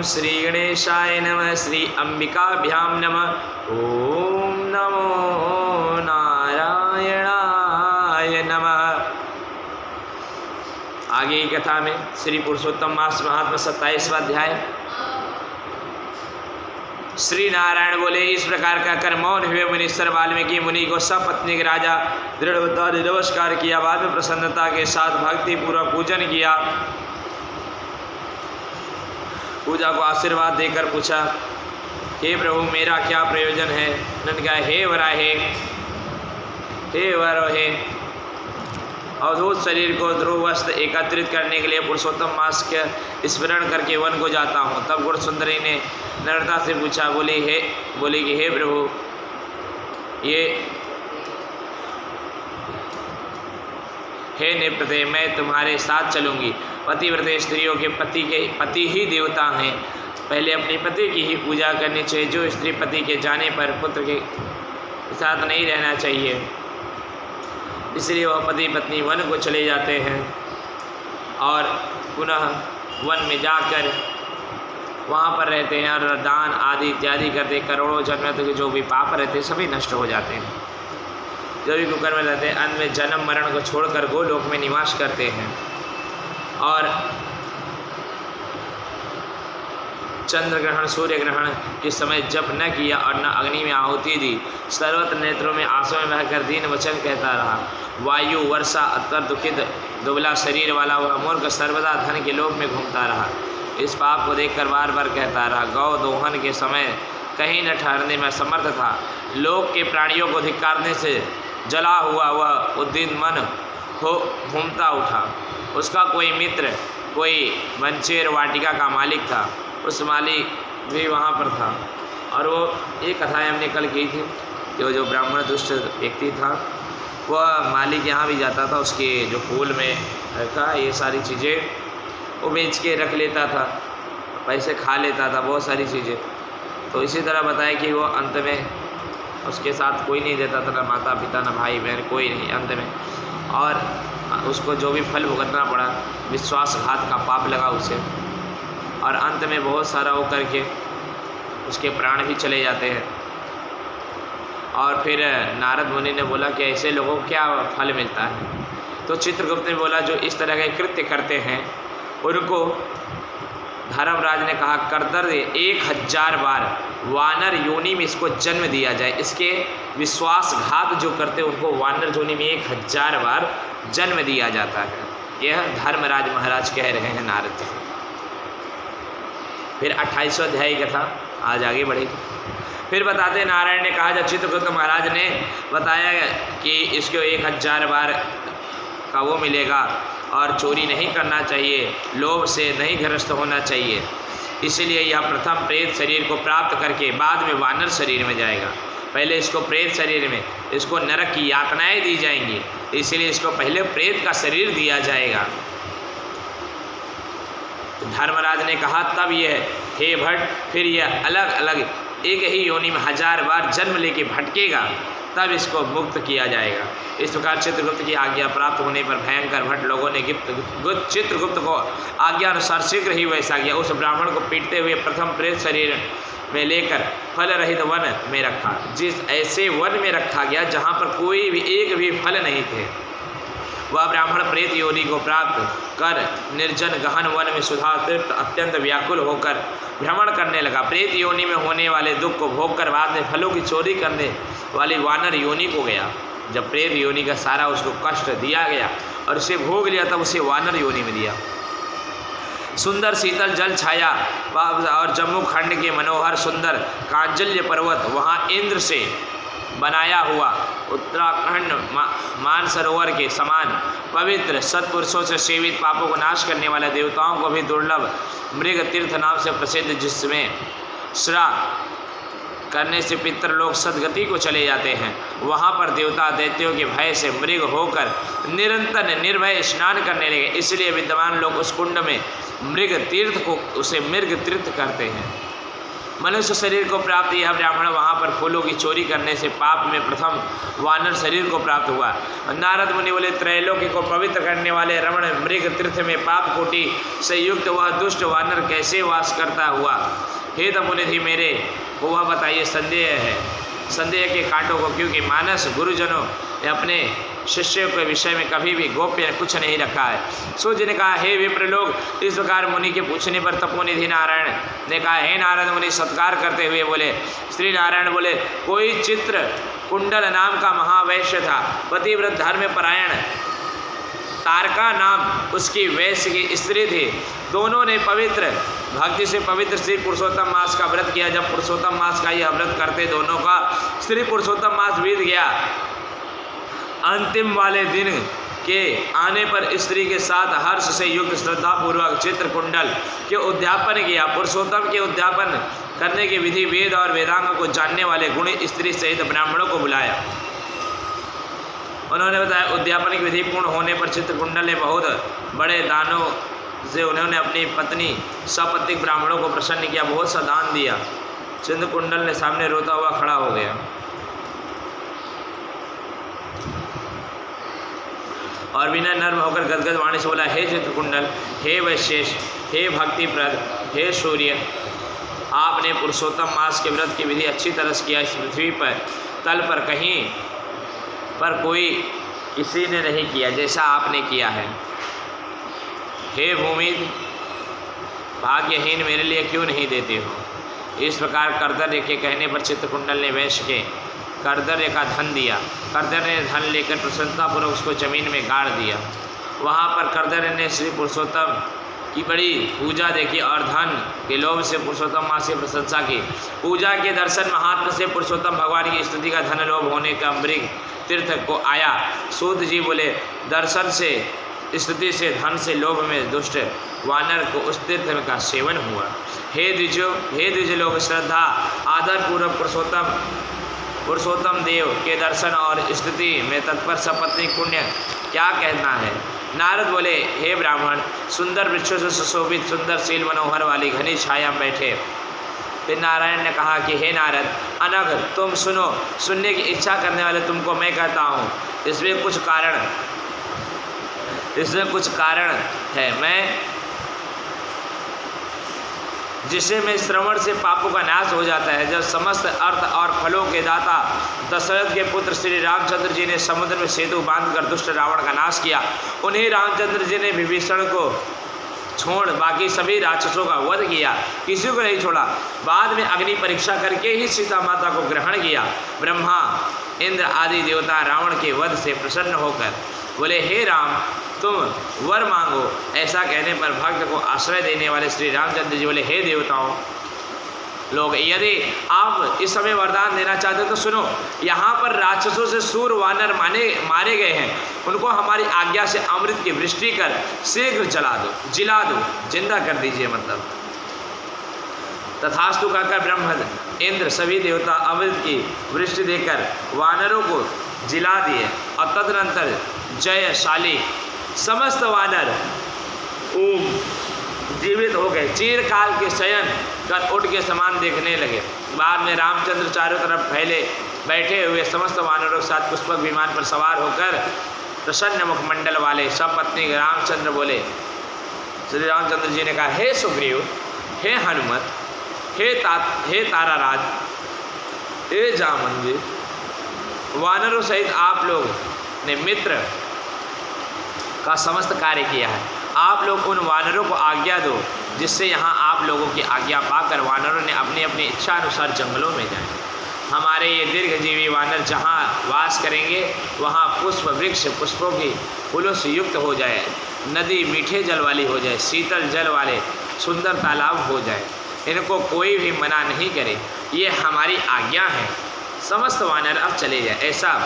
श्री गणेशाय नमः। श्री अंबिकाभ्यां नमः। ओम नमो नारायणाय नमः। आगे की कथा में श्री पुरुषोत्तम मास महात्मा 27वां अध्याय। श्री नारायण बोले, इस प्रकार का कर मौन हुए मुनीश्वर वाल्मीकि मुनि को सपत्नीक राजा दृढ़ता ने नमस्कार किया। बाद में प्रसन्नता के साथ भक्ति पूर्वक पूजन किया। पूजा को आशीर्वाद देकर पूछा, हे प्रभु मेरा क्या प्रयोजन है? उन्होंने कहा, हे वराहे, हे वराहे, अवधूत शरीर को ध्रुव वस्त्र एकत्रित करने के लिए पुरुषोत्तम मास के स्मरण करके वन को जाता हूँ। तब गुण सुंदरी ने नम्रता से पूछा, बोली कि हे प्रभु, ये हे निपते, मैं तुम्हारे साथ चलूँगी। पतिव्रते स्त्रियों के पति ही देवता हैं। पहले अपने पति की ही पूजा करनी चाहिए। जो स्त्री पति के जाने पर पुत्र के साथ नहीं रहना चाहिए, इसलिए वह पति पत्नी वन को चले जाते हैं और पुनः वन में जाकर वहाँ पर रहते हैं और दान आदि इत्यादि करते। करोड़ों जन्म के जो भी पाप रहते सभी नष्ट हो जाते हैं। जो भी कुकर्म रहते हैं अंत में जन्म मरण को छोड़कर गोलोक में निवास करते हैं। और चंद्र ग्रहण सूर्य ग्रहण के समय जप न किया और न अग्नि में आहुति दी। सर्वत्र नेत्रों में आंसू में बहकर दीन वचन कहता रहा। वायु वर्षा अत्यंत दुखित दुबला शरीर वाला वह मूर्ख सर्वदा धन के लोभ में घूमता रहा। इस पाप को देखकर बार बार कहता रहा। गौ दोहन के समय कहीं न ठहरने में समर्थ था। लोक के प्राणियों को धिक्कारने से जला हुआ वह उद्दीन मन हो घूमता उठा। उसका कोई मित्र कोई मंचेर वाटिका का मालिक था। उस मालिक भी वहाँ पर था। और वो एक कथाएँ हमने कल की थी, जो ब्राह्मण दुष्ट व्यक्ति था वह मालिक यहाँ भी जाता था। उसके जो फूल में रखा ये सारी चीज़ें वो बेच के रख लेता था, पैसे खा लेता था, बहुत सारी चीज़ें। तो इसी तरह बताया कि वो अंत में उसके साथ कोई नहीं देता था, ना माता पिता ना भाई बहन, कोई नहीं अंत में। और उसको जो भी फल भुगतना पड़ा, विश्वासघात का पाप लगा उसे। और अंत में बहुत सारा वो करके उसके प्राण भी चले जाते हैं। और फिर नारद मुनि ने बोला कि ऐसे लोगों को क्या फल मिलता है? तो चित्रगुप्त ने बोला, जो इस तरह के कृत्य करते हैं उनको धर्मराज ने कहा, करदर 1000 बार वानर योनि में इसको जन्म दिया जाए। इसके विश्वासघात जो करते हैं उनको वानर योनि में 1000 बार जन्म दिया जाता है। यह धर्मराज महाराज कह रहे हैं नारद जी। फिर 28वां अध्याय कथा आज आगे बढ़ेगी। फिर बताते नारायण ने कहा, जब चित्रगुप्त महाराज ने बताया कि इसको 1000 बार का वो मिलेगा और चोरी नहीं करना चाहिए, लोभ से नहीं ग्रस्त होना चाहिए, इसलिए यह प्रथम प्रेत शरीर को प्राप्त करके बाद में वानर शरीर में जाएगा। पहले इसको प्रेत शरीर में, इसको नरक की यातनाएं दी जाएंगी, इसलिए इसको पहले प्रेत का शरीर दिया जाएगा। धर्मराज ने कहा, तब यह हे भट्ट, फिर यह अलग अलग एक ही योनि में 1000 बार जन्म लेके भटकेगा, तब इसको मुक्त किया जाएगा। इस प्रकार चित्रगुप्त की आज्ञा प्राप्त होने पर भयंकर भट्ट लोगों ने चित्रगुप्त को आज्ञा अनुसार शीघ्र ही वैसा किया। उस ब्राह्मण को पीटते हुए प्रथम प्रेत शरीर में लेकर फल रहित वन में रखा। जिस ऐसे वन में रखा गया जहाँ पर कोई भी एक भी फल नहीं थे। वह ब्राह्मण प्रेत योनि को प्राप्त कर निर्जन गहन वन में सुधा तृप्त अत्यंत व्याकुल होकर भ्रमण करने लगा। प्रेत योनि में होने वाले दुख को भोग कर बाद में फलों की चोरी करने वाली वानर योनि को गया। जब प्रेत योनि का सारा उसको कष्ट दिया गया और उसे भोग लिया, तब उसे वानर योनि में दिया। सुंदर शीतल जल छाया और जम्मू खंड के मनोहर सुंदर कांजल्य पर्वत, वहाँ इंद्र से बनाया हुआ उत्तराखंड मानसरोवर के समान पवित्र सत्पुरुषों से सेवित पापों को नाश करने वाले देवताओं को भी दुर्लभ मृग तीर्थ नाम से प्रसिद्ध, जिसमें श्राद्ध करने से पितृलोक सदगति को चले जाते हैं। वहाँ पर देवता दैत्यों के भय से मृग होकर निरंतर निर्भय स्नान करने लगे। इसलिए विद्वान लोग उस कुंड में मृग तीर्थ को उसे मृग तीर्थ करते हैं। मनुष्य शरीर को प्राप्त यह ब्राह्मण वहाँ पर फूलों की चोरी करने से पाप में प्रथम वानर शरीर को प्राप्त हुआ। नारद मुनि बोले, त्रैलोक्य को पवित्र करने वाले रमण मृग तीर्थ में पाप कोटि से युक्त वह दुष्ट वानर कैसे वास करता हुआ? हे तपोनिधि, मेरे को वह बताइए। संदेह है, संदेह के कांटों को, क्योंकि मानस गुरुजनों ने अपने शिष्यों के विषय में कभी भी गोप्य कुछ नहीं रखा है। सूत जी ने कहा, हे विप्र लोग, इस प्रकार मुनि के पूछने पर तपोनिधि नारायण ने कहा, हे नारद मुनि, सत्कार करते हुए बोले। श्री नारायण बोले, कोई चित्र कुंडल नाम का महावैश्य था, पतिव्रत धर्म परायण, तारका नाम उसकी वैश्य की स्त्री थी। दोनों ने पवित्र भक्ति से पवित्र श्री पुरुषोत्तम मास का व्रत किया। जब पुरुषोत्तम मास का यह व्रत करते दोनों का श्री पुरुषोत्तम मास बीत गया, अंतिम वाले दिन के आने पर स्त्री के साथ हर्ष से युक्त श्रद्धापूर्वक चित्र कुंडल के उद्यापन किया। पुरुषोत्तम के उद्यापन करने की विधि वेद और वेदांग को जानने वाले गुणी स्त्री सहित ब्राह्मणों को बुलाया। उन्होंने बताया, उद्यापन की विधि पूर्ण होने पर चित्रकुंडल ने बहुत बड़े दानों से उन्होंने अपनी पत्नी सपत्निक ब्राह्मणों को प्रसन्न किया, बहुत सा दान दिया। चित्रकुंडल ने सामने रोता हुआ खड़ा हो गया और बिना नर्म होकर गदगद वाणी से बोला, हे चित्रकुंडल, हे वैशेष, हे भक्तिप्रद, हे सूर्य, आपने पुरुषोत्तम मास के व्रत की विधि अच्छी तरह से किया। इस पृथ्वी पर तल पर कहीं पर कोई किसी ने नहीं किया जैसा आपने किया है। हे भूमि, भाग्यहीन मेरे लिए क्यों नहीं देते हो? इस प्रकार कर्दर्य के कहने पर चित्रकुंडल ने वैश्य के कर्दर्य का धन दिया। कर्दर्य ने धन लेकर प्रसन्नतापूर्वक उसको जमीन में गाड़ दिया। वहाँ पर कर्दर्य ने श्री पुरुषोत्तम की बड़ी पूजा देखी और धन के लोभ से पुरुषोत्तम माँ से प्रशंसा की। पूजा के दर्शन महात्मा से पुरुषोत्तम भगवान की स्तुति का धन लोभ होने का मृग तीर्थ को आया। सूत जी बोले, दर्शन से, स्तुति से, धन से लोभ में दुष्ट वानर को उस तीर्थ का सेवन हुआ। हे द्विज लोग, श्रद्धा आदर पूर्वक पुरुषोत्तम देव के दर्शन और स्तुति में तत्पर सपत्नी पुण्य क्या कहना है? नारद बोले, हे ब्राह्मण, सुंदर वृक्षों से सुशोभित सुंदर शील मनोहर वाली घनी छाया में बैठे। फिर नारायण ने कहा कि हे नारद, अनघ, तुम सुनो। सुनने की इच्छा करने वाले तुमको मैं कहता हूँ। इसमें कुछ कारण है, जिसे में श्रवण से पापों का नाश हो जाता है। जब समस्त अर्थ और फलों के दाता दशरथ के पुत्र श्री रामचंद्र जी ने समुद्र में सेतु बांधकर दुष्ट रावण का नाश किया, उन्हीं रामचंद्र जी ने विभीषण को छोड़ बाकी सभी राक्षसों का वध किया, किसी को नहीं छोड़ा। बाद में अग्नि परीक्षा करके ही सीता माता को ग्रहण किया। ब्रह्मा, इंद्र आदि देवता रावण के वध से प्रसन्न होकर बोले, हे राम, तुम वर मांगो। ऐसा कहने पर भक्त को आश्रय देने वाले श्री रामचंद्र जी बोले, हे देवताओं लोग, यदि आप इस समय वरदान देना चाहते हो तो सुनो। यहाँ पर राक्षसों से सूर वानर मारे गए हैं, उनको हमारी आज्ञा से अमृत की वृष्टि कर शीघ्र जिला दो, जिंदा कर दीजिए। मतलब तथास्तु कहकर ब्रह्म, इंद्र, सभी देवता अमृत की वृष्टि देकर वानरों को जिला दिए और तदनंतर जयशाली समस्त वानर जीवित हो गए। चीरकाल के शयन कर उठ के समान देखने लगे। बाद में रामचंद्र चारों तरफ फैले बैठे हुए समस्त वानरों के साथ पुष्पक विमान पर सवार होकर प्रसन्न मुखमंडल वाले सपत्नी रामचंद्र बोले। श्री रामचंद्र जी ने कहा, हे सुग्रीव, हे हनुमत, हे ताराराज, हे जामंदिर, वानरों सहित आप लोग ने मित्र का समस्त कार्य किया है। आप लोग उन वानरों को आज्ञा दो जिससे यहाँ आप लोगों की आज्ञा पाकर वानरों ने अपनी अपनी इच्छा अनुसार जंगलों में जाए। हमारे ये दीर्घजीवी वानर जहाँ वास करेंगे वहाँ पुष्प वृक्ष पुष्पों की फूलों से युक्त हो जाए, नदी मीठे जल वाली हो जाए, शीतल जल वाले सुंदर तालाब हो जाए, इनको कोई भी मना नहीं करे, ये हमारी आज्ञा है। समस्त वानर अब चले जाए। ऐसा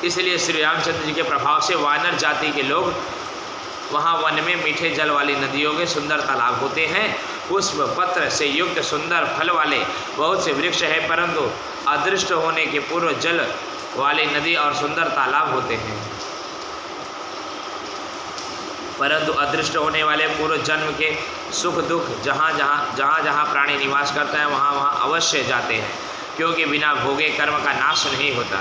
इसलिए श्री रामचंद्र जी के प्रभाव से वानर जाति के लोग वहाँ वन में मीठे जल वाली नदियों के सुंदर तालाब होते हैं। पुष्प पत्र से युक्त सुंदर फल वाले बहुत से वृक्ष है, परंतु अदृष्ट होने के पूर्व जल वाली नदी और सुंदर तालाब होते हैं। परंतु अदृष्ट होने वाले पूर्व जन्म के सुख दुख जहाँ जहाँ प्राणी निवास करते हैं वहाँ वहाँ अवश्य जाते हैं, क्योंकि बिना भोगे कर्म का नाश नहीं होता।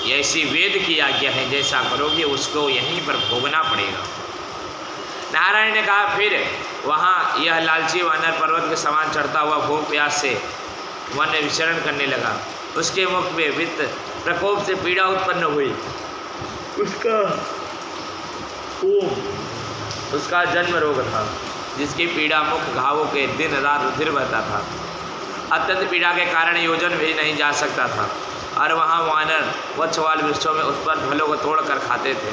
ऐसी वेद की आज्ञा है, जैसा करोगे उसको यहीं पर भोगना पड़ेगा। नारायण ने कहा, फिर वहाँ यह लालची वानर पर्वत के समान चढ़ता हुआ भूख प्यास से वन विचरण करने लगा। उसके मुख में वित्त प्रकोप से पीड़ा उत्पन्न हुई। उसका जन्म रोग था, जिसकी पीड़ा मुख घावों के दिन रात रुधिर बहता था। अत्यंत पीड़ा के कारण योजन भी नहीं जा सकता था, और वहाँ वानर वत्सवाल वृक्षों में उत्पन्न फलों को तोड़कर खाते थे,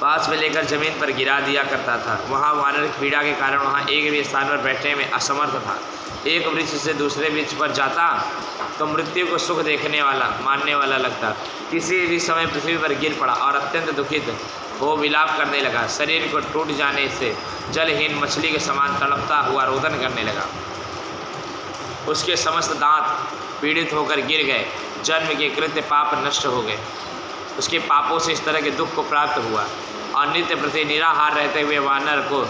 पास में लेकर जमीन पर गिरा दिया करता था। वहाँ वानर की पीड़ा के कारण वहाँ एक भी स्थान पर बैठने में असमर्थ था। एक वृक्ष से दूसरे वृक्ष पर जाता तो मृत्यु को सुख देखने वाला मानने वाला लगता। किसी भी समय पृथ्वी पर गिर पड़ा और अत्यंत दुखित हो विलाप करने लगा। शरीर को टूट जाने से जलहीन मछली के समान तड़पता हुआ रोदन करने लगा। उसके समस्त दांत पीड़ित होकर गिर गए। जन्म के कृत्य पाप नष्ट हो गए। उसके पापों से इस तरह के दुख को प्राप्त हुआ, और नित्य प्रति निराहार रहते हुए वानर को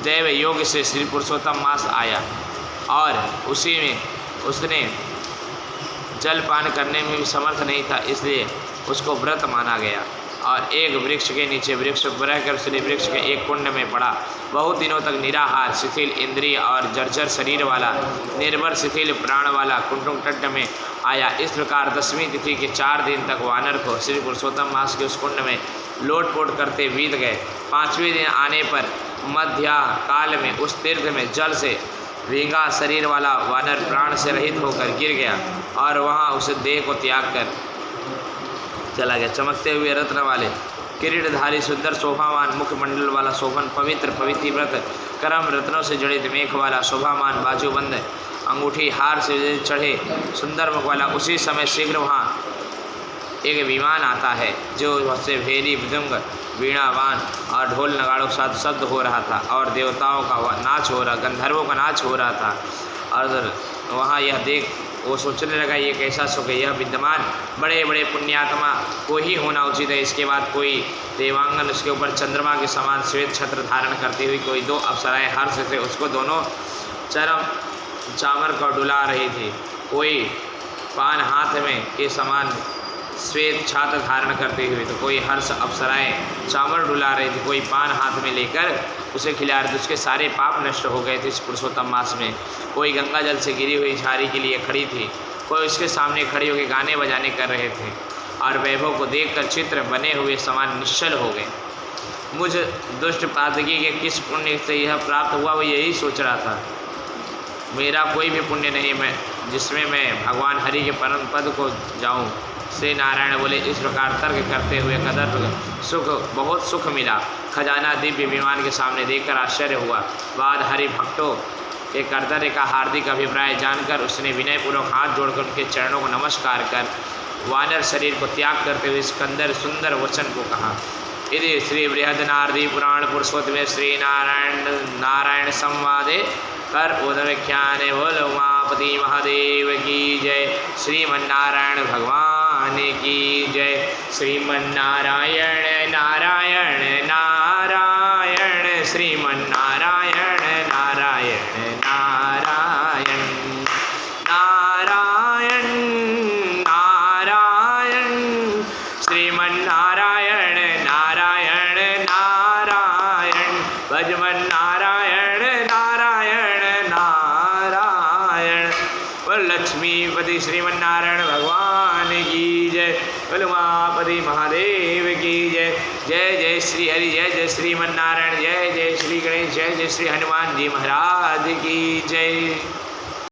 दैव योग से श्री पुरुषोत्तम मास आया, और उसी में उसने जलपान करने में भी समर्थ नहीं था, इसलिए उसको व्रत माना गया। और एक वृक्ष के नीचे वृक्ष रहकर उसने वृक्ष के एक कुंड में पड़ा। बहुत दिनों तक निराहार, शिथिल इंद्रिय और जर्जर शरीर वाला, निर्भर शिथिल प्राण वाला कुंड में आया। इस प्रकार 10वीं तिथि के 4 दिन तक वानर को श्री पुरुषोत्तम मास के उस कुंड में लोटपोट करते बीत गए। 5वें दिन आने पर मध्या काल में उस तीर्थ में जल से भींगा शरीर वाला वानर प्राण से रहित होकर गिर गया, और वहाँ उस देह को त्याग कर चला गया। चमकते हुए रत्न वाले किरीटधारी सुंदर शोभावान मुखमंडल वाला शोभन पवित्र व्रत करम रत्नों से जड़ित मेख वाला शोभामान बाजूबंद अंगूठी हार से चढ़े सुंदर मुख वाला। उसी समय शीघ्र वहाँ एक विमान आता है, जो उससे भेरी मृदंग वीणावान और ढोल नगाड़ों के साथ शब्द हो रहा था, और देवताओं का नाच हो रहा, गंधर्वों का नाच हो रहा था। और वहाँ यह देख वो सोचने लगा, ये कैसा सुख है, यह विद्यमान बड़े बड़े पुण्यात्मा को ही होना उचित है। इसके बाद कोई देवांगन उसके ऊपर चंद्रमा के समान श्वेत छत्र धारण करती हुई कोई 2 अप्सराएं हर्ष से उसको दोनों चरम चामर को डुला रही थी। कोई पान हाथ में के समान श्वेत छात्र धारण करते हुए, तो कोई हर्ष अप्सराएं चामर डुला रही थी, कोई पान हाथ में लेकर उसे खिला रहे थे। उसके सारे पाप नष्ट हो गए थे इस पुरुषोत्तम मास में। कोई गंगा जल से गिरी हुई झाड़ी के लिए खड़ी थी, कोई उसके सामने खड़ी होकर गाने बजाने कर रहे थे, और वैभव को देखकर चित्र बने हुए समान निश्चल हो गए। मुझ दुष्ट पातकी के किस पुण्य से यह प्राप्त हुआ, वो यही सोच रहा था। मेरा कोई भी पुण्य नहीं मैं जिसमें मैं भगवान हरि के परम पद को जाऊं। श्री नारायण बोले, इस प्रकार तर्क करते हुए कदर सुख बहुत सुख मिला। खजाना दिव्य विमान के सामने देखकर आश्चर्य हुआ। बाद हरि भक्तों के कर्तव्य का हार्दिक अभिप्राय जानकर उसने विनयपूर्वक हाथ जोड़कर उनके चरणों को नमस्कार कर वानर शरीर को त्याग करते हुए स्कंदर सुंदर वचन को कहा। यदि श्री बृहदनारदी पुराण पुरुषोत्तम श्री नारायण संवादे कर उदव्याख्याने बोल उमापति महादेव की जय। श्रीमन्नारायण भगवान की जय। श्रीमन्नारायण नारायण नारायण श्रीमन्नारायण नारायण नारायण नारायण नारायण श्रीमन्नारायण नारायण नारायण भजमन्नारायण नारायण नारायण। लक्ष्मीपति श्रीमन्नारायण भगवान की जय। उमापति महादेव की जय। जय जय श्री हरि, जय जय श्रीमन्नारायण, जय जय श्री गणेश, जय जय श्री हनुमान जी महाराज की जय।